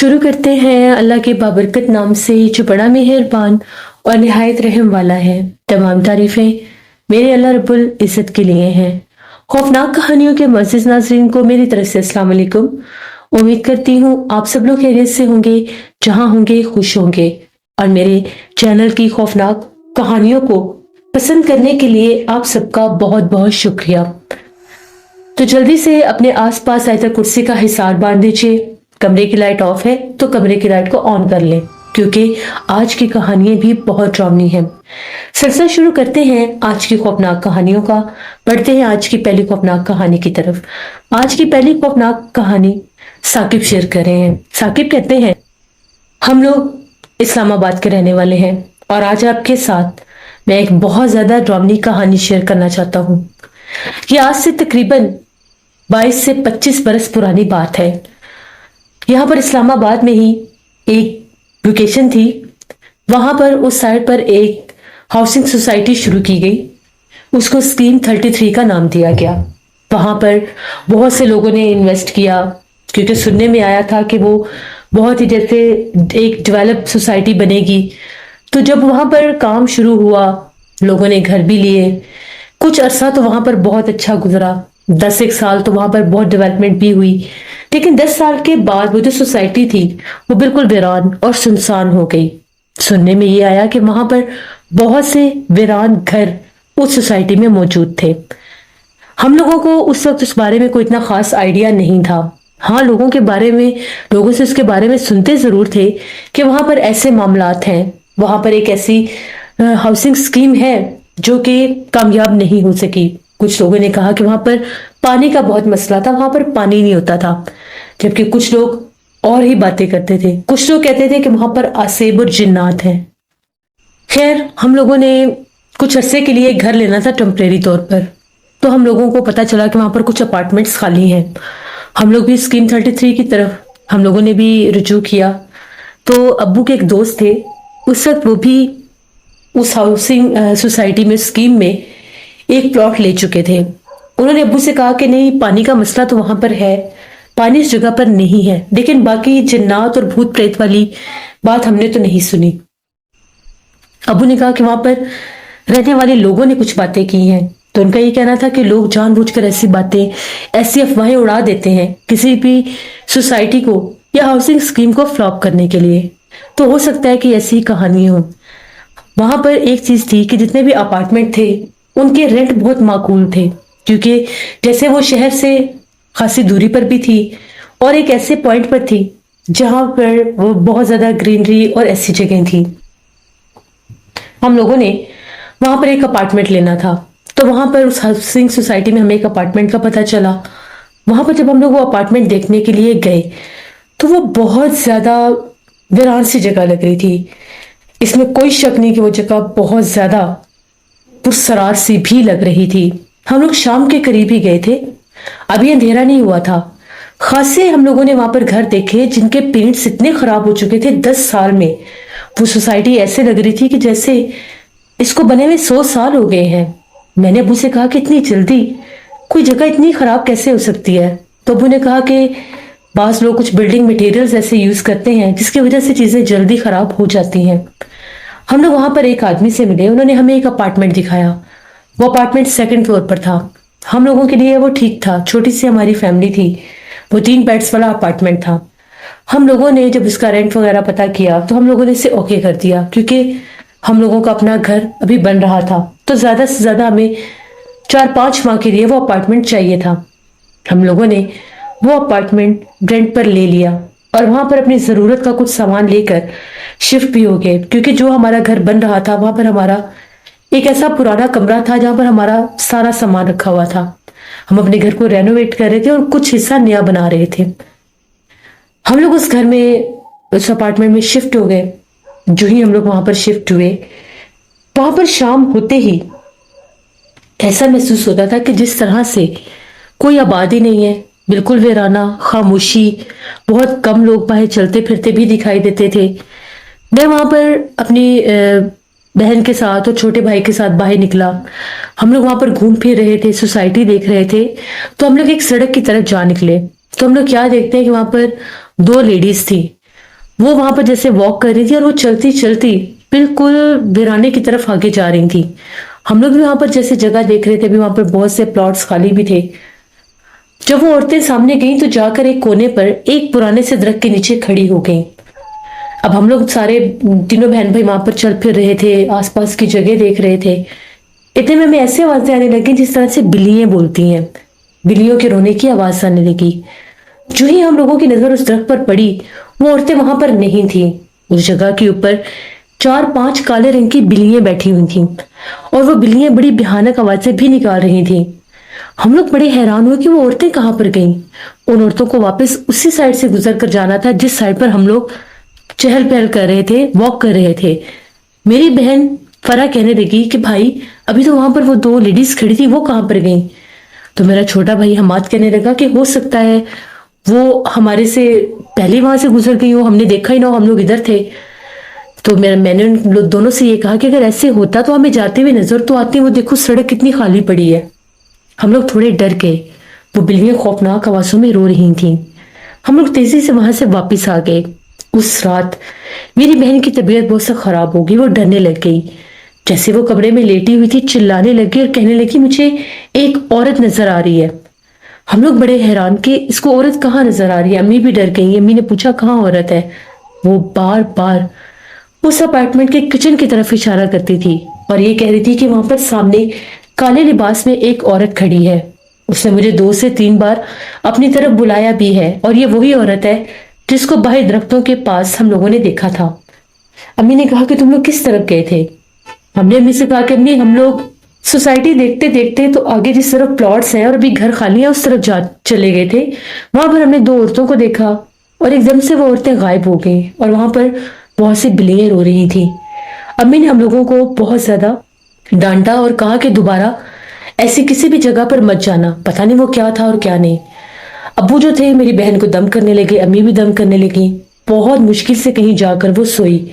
शुरू करते हैं अल्लाह के बाबरकत नाम से जो बड़ा मेहरबान और निहायत रहम वाला है। तमाम तारीफें मेरे अल्लाह रब्बुल इज़्ज़त के लिए हैं। खौफनाक कहानियों के मुअज़्ज़िज़ नाज़रीन को मेरी तरफ से अस्सलाम वालेकुम। उम्मीद करती हूँ आप सब लोग खैरियत से होंगे, जहां होंगे खुश होंगे, और मेरे चैनल की खौफनाक कहानियों को पसंद करने के लिए आप सबका बहुत बहुत शुक्रिया। तो जल्दी से अपने आसपास आयतल कुर्सी का हिसार बांध दीजिए। कमरे की लाइट ऑफ है तो कमरे की लाइट को ऑन कर लें, क्योंकि आज की कहानियां भी बहुत डरावनी हैं। सिलसिला शुरू करते हैं आज की खौफनाक कहानियों का। बढ़ते हैं आज की पहली खौफनाक कहानी की तरफ। आज की पहली खौफनाक कहानी साकिब शेयर कर रहे हैं। साकिब कहते हैं, हम लोग इस्लामाबाद के रहने वाले हैं और आज आपके साथ मैं एक बहुत ज्यादा डरावनी कहानी शेयर करना चाहता हूँ। ये आज से तकरीबन 22 से 25 बरस पुरानी बात है। यहाँ पर इस्लामाबाद में ही एक लोकेशन थी, वहां पर उस साइड पर एक हाउसिंग सोसाइटी शुरू की गई। उसको स्कीम 33 का नाम दिया गया। वहां पर बहुत से लोगों ने इन्वेस्ट किया, क्योंकि सुनने में आया था कि वो बहुत ही जैसे एक डेवलप सोसाइटी बनेगी। तो जब वहां पर काम शुरू हुआ, लोगों ने घर भी लिए। कुछ अरसा तो वहां पर बहुत अच्छा गुजरा, 10 एक साल तो वहां पर बहुत डेवलपमेंट भी हुई। लेकिन 10 साल के बाद वो जो सोसाइटी थी वो बिल्कुल वीरान और सुनसान हो गई। सुनने में ये आया कि वहां पर बहुत से वीरान घर उस सोसाइटी में मौजूद थे। हम लोगों को उस वक्त उस बारे में कोई इतना खास आइडिया नहीं था। हाँ, लोगों से उसके बारे में सुनते जरूर थे कि वहां पर ऐसे मामलात हैं, वहां पर एक ऐसी हाउसिंग स्कीम है जो कि कामयाब नहीं हो सकी। कुछ लोगों ने कहा कि वहां पर पानी का बहुत मसला था, वहां पर पानी नहीं होता था। जबकि कुछ लोग और ही बातें करते थे। कुछ लोग कहते थे कि वहां पर आसेब और जिन्नात हैं। खैर, हम लोगों ने कुछ अरसे के लिए घर लेना था टेम्परेरी तौर पर। तो हम लोगों को पता चला कि वहां पर कुछ अपार्टमेंट्स खाली हैं। हम लोग भी स्कीम 33 की तरफ हम लोगों ने भी रुजू किया। तो अब्बू के एक दोस्त थे, उस वक्त वो भी उस हाउसिंग सोसाइटी में स्कीम में एक प्लॉट ले चुके थे। उन्होंने अब्बू से कहा कि नहीं, पानी का मसला तो वहां पर है, पानी इस जगह पर नहीं है, लेकिन बाकी जिन्नात और भूत प्रेत वाली बात हमने तो नहीं सुनी। अब्बू ने कहा कि वहां पर रहने वाले लोगों ने कुछ बातें की हैं। तो उनका ये कहना था कि लोग जानबूझकर ऐसी बातें, ऐसी अफवाहें उड़ा देते हैं किसी भी सोसाइटी को या हाउसिंग स्कीम को फ्लॉप करने के लिए। तो हो सकता है कि ऐसी कहानी हो। वहां पर एक चीज थी कि जितने भी अपार्टमेंट थे उनके रेंट बहुत माकूल थे, क्योंकि जैसे वो शहर से खासी दूरी पर भी थी और एक ऐसे पॉइंट पर थी जहां पर वो बहुत ज्यादा ग्रीनरी और ऐसी जगह थी। हम लोगों ने वहां पर एक अपार्टमेंट लेना था। तो वहां पर उस हाउसिंग सोसाइटी में हमें एक अपार्टमेंट का पता चला। वहां पर जब हम लोग वो अपार्टमेंट देखने के लिए गए तो वो बहुत ज्यादा वीरान सी जगह लग रही थी। इसमें कोई शक नहीं कि वो जगह बहुत ज्यादा पुरसरार सी भी लग रही थी। हम लोग शाम के करीब ही गए थे, अभी अंधेरा नहीं हुआ था। खासे हम लोगों ने वहां पर घर देखे जिनके पेंट्स इतने खराब हो चुके थे 10 साल में। वो सोसाइटी ऐसे लग रही थी कि जैसे इसको बने हुए 100 साल हो गए हैं। मैंने अबू से कहा कि इतनी जल्दी कोई जगह इतनी खराब कैसे हो सकती है। तो अबू ने कहा कि बास लोग कुछ बिल्डिंग मटेरियल्स ऐसे यूज करते हैं जिसकी वजह से चीजें जल्दी खराब हो जाती हैं। हम लोग वहां पर एक आदमी से मिले, उन्होंने हमें एक अपार्टमेंट दिखाया। वो अपार्टमेंट 2nd फ्लोर पर था। हम लोगों के लिए वो ठीक था, छोटी सी हमारी फैमिली थी। वो 3 बेड्स वाला अपार्टमेंट था। हम लोगों ने जब इसका रेंट वगैरह पता किया तो हम लोगों ने इसे ओके कर दिया, क्योंकि हम लोगों का अपना घर अभी बन रहा था। तो ज्यादा से ज्यादा हमें 4-5 माह के लिए वो अपार्टमेंट चाहिए था। हम लोगों ने वो अपार्टमेंट रेंट पर ले लिया और वहां पर अपनी जरूरत का कुछ सामान लेकर शिफ्ट भी हो गए, क्योंकि जो हमारा घर बन रहा था वहां पर हमारा एक ऐसा पुराना कमरा था जहां पर हमारा सारा सामान रखा हुआ था। हम अपने घर को रेनोवेट कर रहे थे और कुछ हिस्सा नया बना रहे थे। हम लोग उस घर में, उस अपार्टमेंट में शिफ्ट हो गए। जो ही हम लोग वहां पर शिफ्ट हुए, वहां पर शाम होते ही ऐसा महसूस होता था कि जिस तरह से कोई आबादी नहीं है, बिल्कुल वीराना, खामोशी, बहुत कम लोग बाहर चलते फिरते भी दिखाई देते थे। मैं वहां पर अपनी बहन के साथ और छोटे भाई के साथ बाहर निकला। हम लोग वहां पर घूम फिर रहे थे, सोसाइटी देख रहे थे। तो हम लोग एक सड़क की तरफ जा निकले। तो हम लोग क्या देखते हैं कि वहां पर 2 लेडीज थी। وہ वहां पर जैसे वॉक कर रही थी और वो चलती चलती बिल्कुल वीराने की तरफ आगे जा रही थी। हम लोग भी वहां पर जैसे जगह देख रहे थे, अभी वहां पर बहुत से प्लॉट्स खाली भी थे। जब वो औरतें सामने गईं तो जाकर एक कोने पर एक पुराने से दरख्त के नीचे खड़ी हो गईं। अब हम लोग सारे तीनों बहन भाई वहां पर चल फिर रहे थे, आसपास की जगह देख रहे थे। इतने में हमें ऐसी आवाजें आने लगी जिस तरह से बिल्लियां बोलती हैं। बिल्लियों के रोने की आवाज आने लगी। जो ही हम लोगों की नजर उस दरख्त पर पड़ी, वो औरतें वहां पर नहीं थी। उस जगह के ऊपर 4-5 काले रंग की बिल्लियां बैठी हुई थीं और वो बिल्लियां बड़ी भयानक आवाजें भी निकाल रही थीं। हम लोग बड़े हैरान हुए कि वो औरतें कहां पर गईं। उन औरतों को वापस उसी साइड से गुजर कर जाना था जिस साइड पर हम लोग चहल पहल कर रहे थे, वॉक कर रहे थे। मेरी बहन फरा कहने लगी कि भाई अभी तो वहां पर वो 2 लेडीज खड़ी थी, वो कहां पर गईं। तो मेरा छोटा भाई हमाद कहने लगा कि हो सकता है वो हमारे से पहले वहां से गुजर गई हो, हमने देखा ही ना हो, हम लोग इधर थे। तो मैंने उन दोनों से ये कहा कि अगर ऐसे होता तो हमें जाते हुए नजर तो आती, वो देखो सड़क कितनी खाली पड़ी है। हम लोग थोड़े डर गए। वो बिल्लियां खौफनाक आवाजों में रो रही थीं। हम लोग तेजी से वहां से वापस आ गए। उस रात मेरी बहन की तबीयत बहुत सा खराब हो गई, वो डरने लग गई। जैसे वो कमरे में लेटी हुई थी, चिल्लाने लगी और कहने लगी मुझे एक औरत नजर आ रही है। हम लोग बड़े हैरान कि इसको औरत कहाँ नजर आ रही है। अम्मी भी डर गई। अम्मी ने पूछा कहाँ औरत है। वो बार बार उस अपार्टमेंट के किचन की तरफ इशारा करती थी और ये कह रही थी कि वहां पर सामने काले लिबास में एक औरत खड़ी है। उसने मुझे 2 से 3 बार अपनी तरफ बुलाया भी है और ये वही औरत है जिसको बाहर दरख्तों के पास हम लोगों ने देखा था। अम्मी ने कहा कि तुम लोग किस तरफ गए थे। हमने अम्मी से कहा कि अम्मी हम लोग सोसाइटी देखते देखते तो आगे जिस तरफ प्लॉट्स हैं और अभी घर खाली है उस तरफ जा चले गए थे। वहां पर हमने 2 औरतों को देखा और एकदम से वो औरतें गायब हो गई और वहां पर बहुत सी बिल्लियां रो रही थी। अम्मी ने हम लोगों को बहुत ज्यादा डांटा और कहा कि दोबारा ऐसी किसी भी जगह पर मत जाना। पता नहीं वो क्या था और क्या नहीं। अब्बू जो थे मेरी बहन को दम करने लगे, अम्मी भी दम करने लगी। बहुत मुश्किल से कहीं जाकर वो सोई।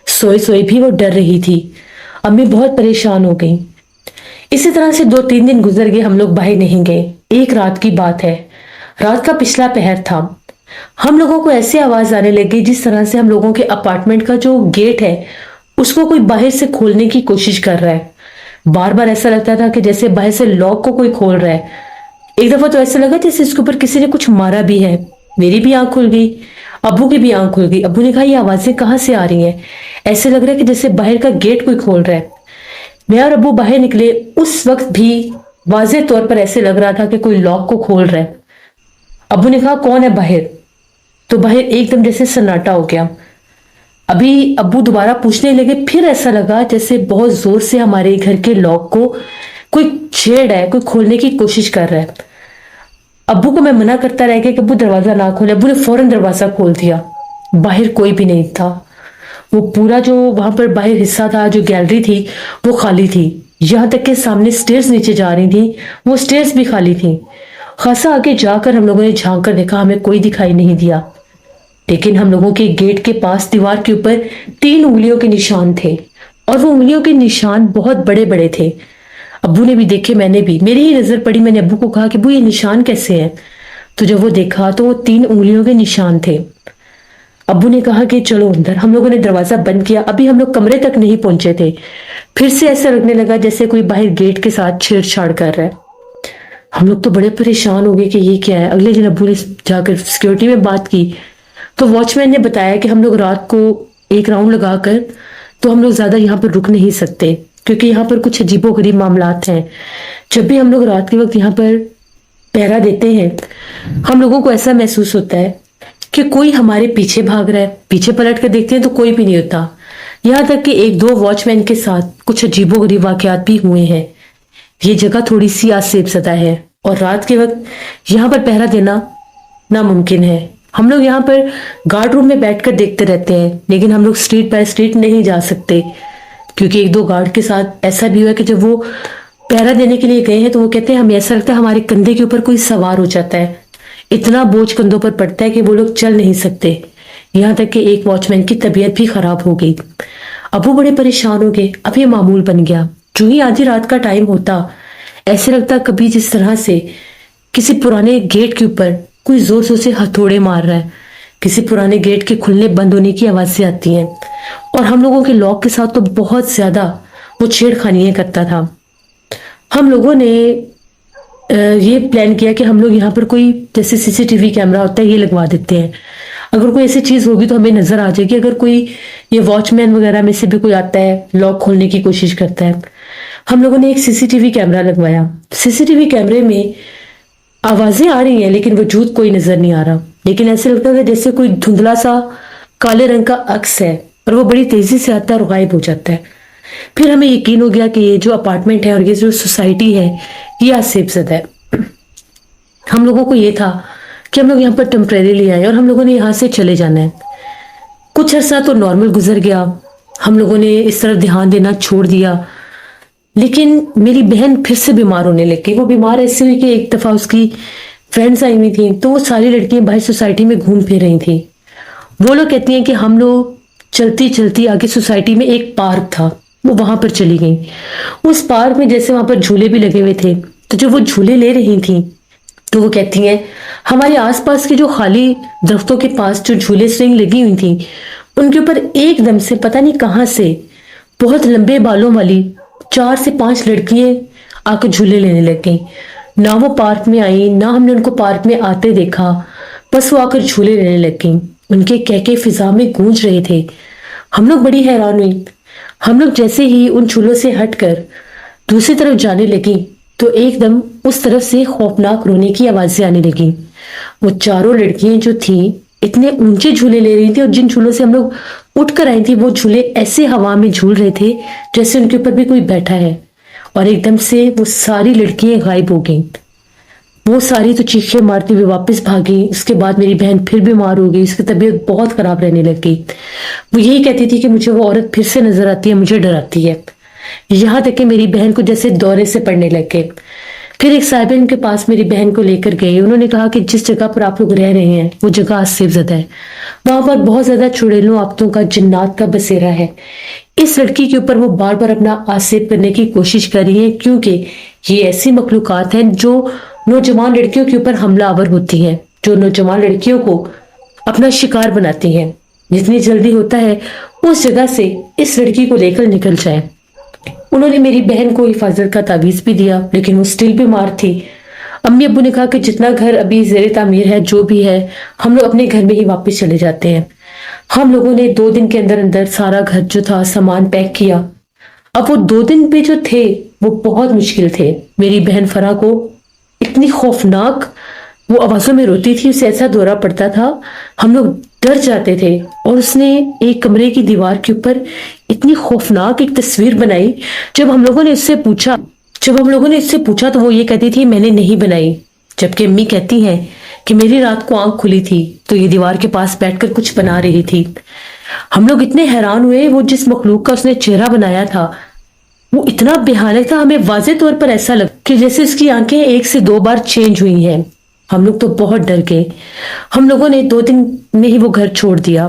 सोए सोए भी वो डर रही थी। अम्मी बहुत परेशान हो गई। इसी तरह से 2-3 दिन गुजर गए, हम लोग बाहर नहीं गए। एक रात की बात है, रात का पिछला पहर था। हम लोगों को ऐसी आवाज आने लगी जिस तरह से हम लोगों के अपार्टमेंट का जो गेट है उसको कोई बाहर से खोलने की कोशिश कर रहा है। बार बार ऐसा लगता था कि जैसे बाहर से लॉक को कोई खोल रहा है। एक दफा तो ऐसा लगा जैसे इसके ऊपर किसी ने कुछ मारा भी है। मेरी भी आंख खुल गई, अब्बू की भी आंख खुल गई। अब्बू ने कहा ये आवाजें कहाँ से आ रही हैं, ऐसे लग रहा है कि जैसे बाहर का गेट कोई खोल रहा है। मैं और अब्बू बाहर निकले, उस वक्त भी वाज़ेह तौर पर ऐसे लग रहा था कि कोई लॉक को खोल रहा है। अब्बू ने कहा कौन है बाहर, तो बाहर एकदम जैसे सन्नाटा हो गया। अभी अब्बू दोबारा पूछने लगे, फिर ऐसा लगा जैसे बहुत जोर से हमारे घर के लॉक को कोई छेड़ है, कोई खोलने की कोशिश कर रहा है। अब्बू को मैं मना करता रह गया कि अब्बू दरवाजा ना खोले। अब्बू ने फौरन दरवाजा खोल दिया। बाहर कोई भी नहीं था। वो पूरा जो वहां पर बाहर हिस्सा था, जो गैलरी थी, वो खाली थी। यहां तक के सामने स्टेयर्स नीचे जा रही थी, वो स्टेयर्स भी खाली थी। खासा आगे जाकर हम लोगों ने झांक कर देखा, हमें कोई दिखाई नहीं दिया। लेकिन हम लोगों के गेट के पास दीवार के ऊपर 3 उंगलियों के निशान थे और वो उंगलियों के निशान बहुत बड़े बड़े थे। अब्बू ने भी देखे, मैंने भी, मेरी ही नजर पड़ी। मैंने अब्बू को कहा कि अब्बू ये निशान कैसे हैं। तो जब वो देखा तो वो 3 उंगलियों के निशान थे। अब्बू ने कहा कि चलो अंदर। हम लोगों ने दरवाजा बंद किया। अभी हम लोग कमरे तक नहीं पहुंचे थे, फिर से ऐसा लगने लगा जैसे कोई बाहर गेट के साथ छेड़छाड़ कर रहा है। हम लोग तो बड़े परेशान हो गए कि ये क्या है। अगले दिन अब्बू ने जाकर सिक्योरिटी में बात की तो वॉचमैन ने बताया कि हम लोग रात को एक राउंड लगाकर तो हम लोग ज्यादा यहाँ पर रुक नहीं सकते, क्योंकि यहाँ पर कुछ अजीबोगरीब मामलात हैं। जब भी हम लोग रात के वक्त यहाँ पर पहरा देते हैं, हम लोगों को ऐसा महसूस होता है कि कोई हमारे पीछे भाग रहा है। पीछे पलट कर देखते हैं तो कोई भी नहीं होता। यहाँ तक कि 1-2 वॉचमैन के साथ कुछ अजीबोगरीब वाकयात भी हुए हैं। ये जगह थोड़ी सी आसेब ज़दा है और रात के वक्त यहाँ पर पहरा देना नामुमकिन है। हम लोग यहाँ पर गार्ड रूम में बैठकर देखते रहते हैं, लेकिन हम लोग स्ट्रीट बाय स्ट्रीट नहीं जा सकते, क्योंकि 1-2 गार्ड के साथ ऐसा भी हुआ कि जब वो पहरा देने के लिए गए हैं तो वो कहते हैं हमें ऐसा लगता है हमारे कंधे के ऊपर कोई सवार हो जाता है। इतना बोझ कंधों पर पड़ता है कि वो लोग चल नहीं सकते। यहाँ तक कि एक वॉचमैन की तबीयत भी खराब हो गई। अबू बड़े परेशान हो गए। अब ये मामूल बन गया। जो ही आधी रात का टाइम होता, ऐसे लगता कभी जिस तरह से किसी पुराने गेट के ऊपर कोई जोर जोर से हथौड़े मार रहा है। किसी पुराने गेट के खुलने बंद होने की आवाजें आती हैं। और हम लोगों के लॉक के साथ तो बहुत ज्यादा वो छेड़खानियां करता था। हम लोगों ने ये प्लान किया कि हम लोग यहाँ पर कोई जैसे सीसीटीवी कैमरा होता है ये लगवा देते हैं। अगर कोई ऐसी चीज होगी तो हमें नजर आ जाएगी। अगर कोई ये वॉचमैन वगैरह में से भी कोई आता है लॉक खोलने की कोशिश करता है। हम लोगों ने एक सीसीटीवी कैमरा लगवाया। सीसीटीवी कैमरे में आवाजें आ रही हैं लेकिन वजूद कोई नजर नहीं आ रहा। लेकिन ऐसे लगता था जैसे कोई धुंधला सा काले रंग का अक्स है और वो बड़ी तेजी से आता है और गायब हो जाता है। फिर हमें यकीन हो गया कि ये जो अपार्टमेंट है और ये जो सोसाइटी है ये आसेबजदा है। हम लोगों को ये था कि हम लोग यहाँ पर टेम्परेरीली आए और हम लोगों ने यहाँ से चले जाना है। कुछ अर्सा तो नॉर्मल गुजर गया। हम लोगों ने इस तरफ ध्यान देना छोड़ दिया। लेकिन मेरी बहन फिर से बीमार होने लग गई। वो बीमार ऐसे हुई कि एक दफा उसकी फ्रेंड्स आई हुई थी तो वो सारी लड़कियां बाहर सोसाइटी में घूम फिर रही थी। वो लोग कहती हैं कि हम लोग चलती चलती आगे सोसाइटी में एक पार्क था वो वहां पर चली गई। उस पार्क में जैसे वहां पर झूले भी लगे हुए थे तो जब वो झूले ले रही थी तो वो कहती हैं हमारे आसपास के जो खाली दरख्तों के पास जो झूले स्विंग लगी हुई थी उनके ऊपर एकदम से पता नहीं कहां से बहुत लंबे बालों वाली 4 से 5 लड़कियां आकर झूले लेने लग गई। ना वो पार्क में आई ना हमने उनको पार्क में आते देखा, बस वो आकर झूले लेने लग गई। उनके कहके फिजा में गूंज रहे थे। हम लोग बड़ी हैरान हुई। हम लोग जैसे ही उन झूलों से हटकर दूसरी तरफ जाने लगी तो एकदम उस तरफ से खौफनाक रोने की आवाजें आने लगी। वो चारों लड़कियां जो थी इतने ऊंचे झूले ले रही थी और जिन झूलों से हम लोग उठ कर आई थी वो झूले ऐसे हवा में झूल रहे थे जैसे उनके ऊपर भी कोई बैठा है। और एकदम से वो सारी लड़कियां गायब हो गईं। वो सारी तो चीखें मारती हुई वापस भागी। उसके बाद मेरी बहन फिर बीमार हो गई। उसकी तबीयत बहुत खराब रहने लग गई। वो यही कहती थी कि मुझे वो औरत फिर से नजर आती है, मुझे डराती है। यहाँ तक कि मेरी बहन को जैसे दौरे से पड़ने लग गए। फिर एक साहिबन के पास मेरी बहन को लेकर गए। उन्होंने कहा कि जिस जगह पर आप लोग रह रहे हैं वो जगह आसेबजदा है। वहां पर बहुत ज्यादा चुड़ैलों आफतों का जिन्नात का बसेरा है। इस लड़की के ऊपर वो बार बार अपना आसेब करने की कोशिश कर रही है क्योंकि ये ऐसी मखलूकात हैं जो नौजवान लड़कियों के ऊपर हमलावर होती हैं, जो नौजवान लड़कियों को अपना शिकार बनाती हैं। जितनी जल्दी होता है उस जगह से इस लड़की को लेकर निकल जाए। उन्होंने मेरी बहन को हिफाजत का तावीज भी दिया लेकिन वो स्टिल बीमार थी। अम्मी अब्बू ने कहा कि जितना घर अभी ज़ेरे तामीर है जो भी है हम लोग अपने घर में ही वापस चले जाते हैं। हम लोगों ने 2 दिन के अंदर अंदर सारा घर जो था सामान पैक किया। अब वो 2 दिन पे जो थे वो बहुत मुश्किल थे। मेरी बहन फरा को इतनी खौफनाक वो आवाजों में रोती थी, उसे ऐसा दौरा पड़ता था हम लोग डर जाते थे। और उसने एक कमरे की दीवार के ऊपर इतनी खौफनाक एक तस्वीर बनाई। जब हम लोगों ने इससे पूछा तो वो ये कहती थी मैंने नहीं बनाई, जबकि अम्मी कहती हैं कि मेरी रात को आंख खुली थी तो ये दीवार के पास बैठकर कुछ बना रही थी। हम लोग इतने हैरान हुए। वो जिस मखलूक का उसने चेहरा बनाया था वो इतना भयानक था। हमें वाज़े तौर पर ऐसा लगा कि जैसे उसकी आंखें 1 से 2 बार चेंज हुई हैं। हम लोग तो बहुत डर गए। हम लोगों ने 2 दिन में ही वो घर छोड़ दिया।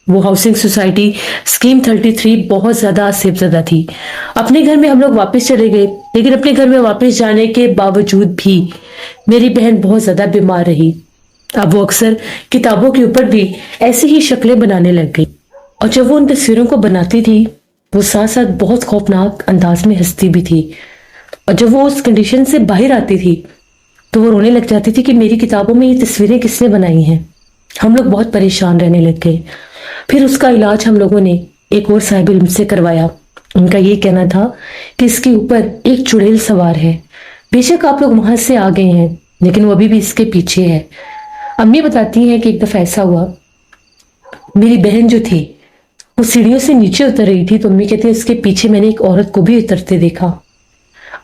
वो हाउसिंग सोसाइटी स्कीम 33 बहुत ज्यादा आसेबजदा थी। अपने घर में हम लोग वापस चले गए लेकिन अपने घर में वापस जाने के बावजूद भी मेरी बहन बहुत ज्यादा बीमार रही। अब वो अक्सर किताबों के ऊपर भी ऐसी ही शक्लें बनाने लग गई और जब वो उन तस्वीरों को बनाती थी वो साथ साथ बहुत खौफनाक अंदाज में हंसती भी थी। और जब वो उस कंडीशन से बाहर आती थी तो वो रोने लग जाती थी कि मेरी किताबों में ये तस्वीरें किसने बनाई हैं। हम लोग बहुत परेशान रहने लग गए। फिर उसका इलाज हम लोगों ने एक और साहिब इल्म से करवाया। उनका ये कहना था कि इसके ऊपर एक चुड़ैल सवार है। बेशक आप लोग वहां से आ गए हैं लेकिन वो अभी भी इसके पीछे है। अम्मी बताती हैं कि एक दफा ऐसा हुआ, मेरी बहन जो थी वो सीढ़ियों से नीचे उतर रही थी तो अम्मी कहती है उसके पीछे मैंने एक औरत को भी उतरते देखा।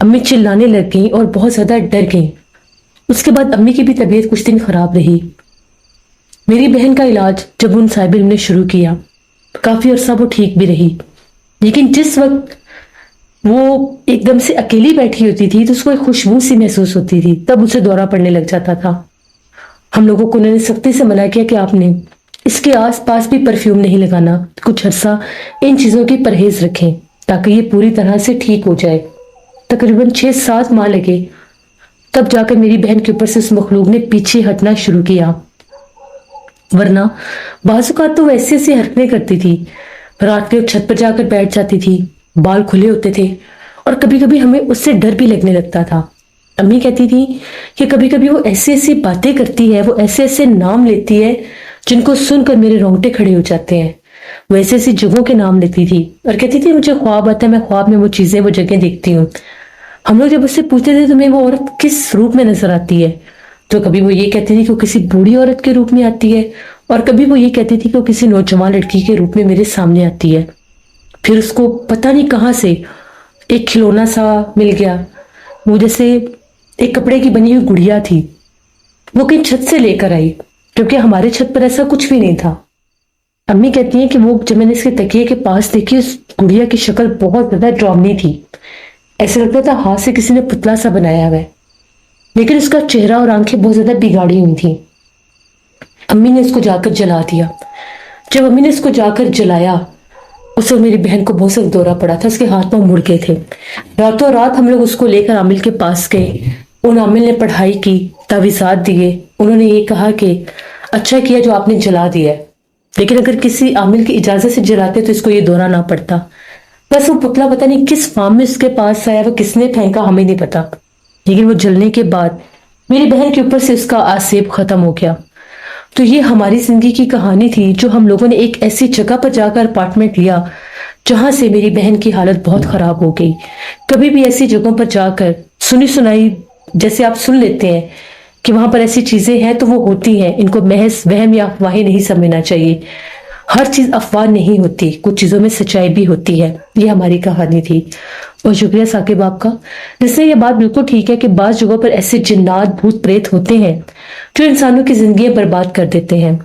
अम्मी चिल्लाने लग गई और बहुत ज्यादा डर गई। उसके बाद अम्मी की भी तबीयत कुछ दिन खराब रही। मेरी बहन का इलाज जब उन साहिब इल्म ने शुरू किया काफी अरसा वो ठीक भी रही। लेकिन जिस वक्त वो एकदम से अकेली बैठी होती थी तो उसको एक खुशबू सी महसूस होती थी, तब उसे दौरा पड़ने लग जाता था। हम लोगों को उन्होंने सख्ती से मना किया कि आपने इसके आसपास भी परफ्यूम नहीं लगाना, कुछ अरसा इन चीजों की परहेज रखें ताकि ये पूरी तरह से ठीक हो जाए। तकरीबन 6-7 माह लगे तब जाकर मेरी बहन के ऊपर से उस मखलूक ने पीछे हटना शुरू किया। ورنہ بعض اوقات تو وہ ایسی ایسی حرکتیں کرتی تھی، رات کے چھت پر جا کر بیٹھ جاتی تھی، بال کھلے ہوتے تھے، اور کبھی کبھی ہمیں اس سے ڈر بھی لگنے لگتا تھا۔ امی کہتی تھی کہ کبھی کبھی وہ ایسی ایسی باتیں کرتی ہے، وہ ایسے ایسے نام لیتی ہے جن کو سن کر میرے رونگٹے کھڑے ہو جاتے ہیں۔ وہ ایسی ایسی جگہوں کے نام لیتی تھی اور کہتی تھی مجھے خواب آتا ہے، میں خواب میں وہ چیزیں وہ جگہ دیکھتی ہوں۔ ہم لوگ جب اس سے پوچھتے تھے تمہیں وہ عورت کس روپ میں نظر آتی ہے، تو کبھی وہ یہ کہتی تھی کہ وہ کسی بوڑھی عورت کے روپ میں آتی ہے، اور کبھی وہ یہ کہتی تھی کہ وہ کسی نوجوان لڑکی کے روپ میں میرے سامنے آتی ہے۔ پھر اس کو پتہ نہیں کہاں سے ایک کھلونا سا مل گیا، وہ جیسے ایک کپڑے کی بنی ہوئی گڑیا تھی، وہ کہیں چھت سے لے کر آئی، کیونکہ ہمارے چھت پر ایسا کچھ بھی نہیں تھا۔ امی کہتی ہیں کہ وہ جب میں نے اس کے تکیے کے پاس دیکھی، اس گڑیا کی شکل بہت زیادہ ڈراؤنی تھی، ایسا لگتا تھا ہاتھ سے کسی نے پتلا سا بنایا ہوا ہے، لیکن اس کا چہرہ اور آنکھیں بہت زیادہ بگاڑی ہوئی تھیں۔ امی نے اس کو جا کر جلا دیا۔ جب امی نے اس کو جا کر جلایا، اس وقت میری بہن کو بہت سخت دورہ پڑا تھا، اس کے ہاتھ پاؤں مڑ گئے تھے۔ راتوں رات ہم لوگ اس کو لے کر عامل کے پاس گئے، ان عامل نے پڑھائی کی، تعویذات دیے، انہوں نے یہ کہا کہ اچھا کیا جو آپ نے جلا دیا ہے، لیکن اگر کسی عامل کی اجازت سے جلاتے تو اس کو یہ دورہ نہ پڑتا۔ بس وہ پتلا پتہ نہیں کس فارم میں اس کے پاس آیا، وہ کس نے پھینکا ہمیں نہیں پتا، لیکن وہ جلنے کے بعد میری بہن کے اوپر سے اس کا آسیب ختم ہو گیا۔ تو یہ ہماری زندگی کی کہانی تھی، جو ہم لوگوں نے ایک ایسی جگہ پر جا کر اپارٹمنٹ لیا جہاں سے میری بہن کی حالت بہت خراب ہو گئی۔ کبھی بھی ایسی جگہوں پر جا کر سنی سنائی جیسے آپ سن لیتے ہیں کہ وہاں پر ایسی چیزیں ہیں تو وہ ہوتی ہیں، ان کو محض وہم یا افواہیں نہیں سمجھنا چاہیے۔ ہر چیز افواہ نہیں ہوتی، کچھ چیزوں میں سچائی بھی ہوتی ہے۔ یہ ہماری کہانی تھی، اور شکریہ ثاقب آپ کا، جس سے یہ بات بالکل ٹھیک ہے کہ بعض جگہوں پر ایسے جنات بھوت پریت ہوتے ہیں جو انسانوں کی زندگیاں برباد کر دیتے ہیں۔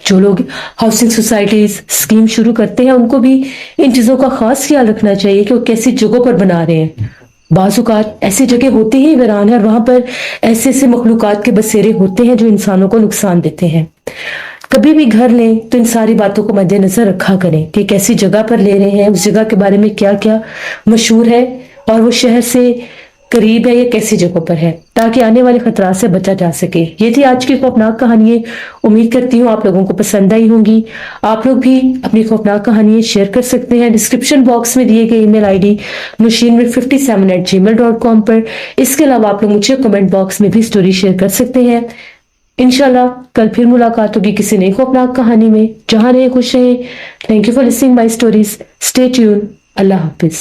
جو لوگ ہاؤسنگ سوسائٹیز اسکیم شروع کرتے ہیں ان کو بھی ان چیزوں کا خاص خیال رکھنا چاہیے کہ وہ کیسی جگہوں پر بنا رہے ہیں۔ بعض اوقات ایسی جگہ ہوتی ہی ویران ہے، اور وہاں پر ایسے ایسے مخلوقات کے بسیرے ہوتے ہیں جو انسانوں کو نقصان دیتے ہیں۔ کبھی بھی گھر لیں تو ان ساری باتوں کو مد نظر رکھا کریں کہ کیسی جگہ پر لے رہے ہیں، اس جگہ کے بارے میں کیا کیا مشہور ہے، اور وہ شہر سے قریب ہے یا کیسی جگہوں پر ہے، تاکہ آنے والے خطرات سے بچا جا سکے۔ یہ تھی آج کی خوفناک کہانیاں، امید کرتی ہوں آپ لوگوں کو پسند آئی ہوں گی۔ آپ لوگ بھی اپنی خوفناک کہانیاں شیئر کر سکتے ہیں ڈسکرپشن باکس میں دیے گئے ای میل آئی ڈی nushinmir57@gmail.com پر۔ اس کے علاوہ آپ لوگ مجھے کمنٹ باکس میں بھی سٹوری شیئر کر سکتے ہیں۔ انشاءاللہ کل پھر ملاقات ہوگی کسی نئی خوفناک کہانی میں۔ جہاں رہیں خوش رہیں۔ Thank you for listening my stories, stay tune, اللہ حافظ۔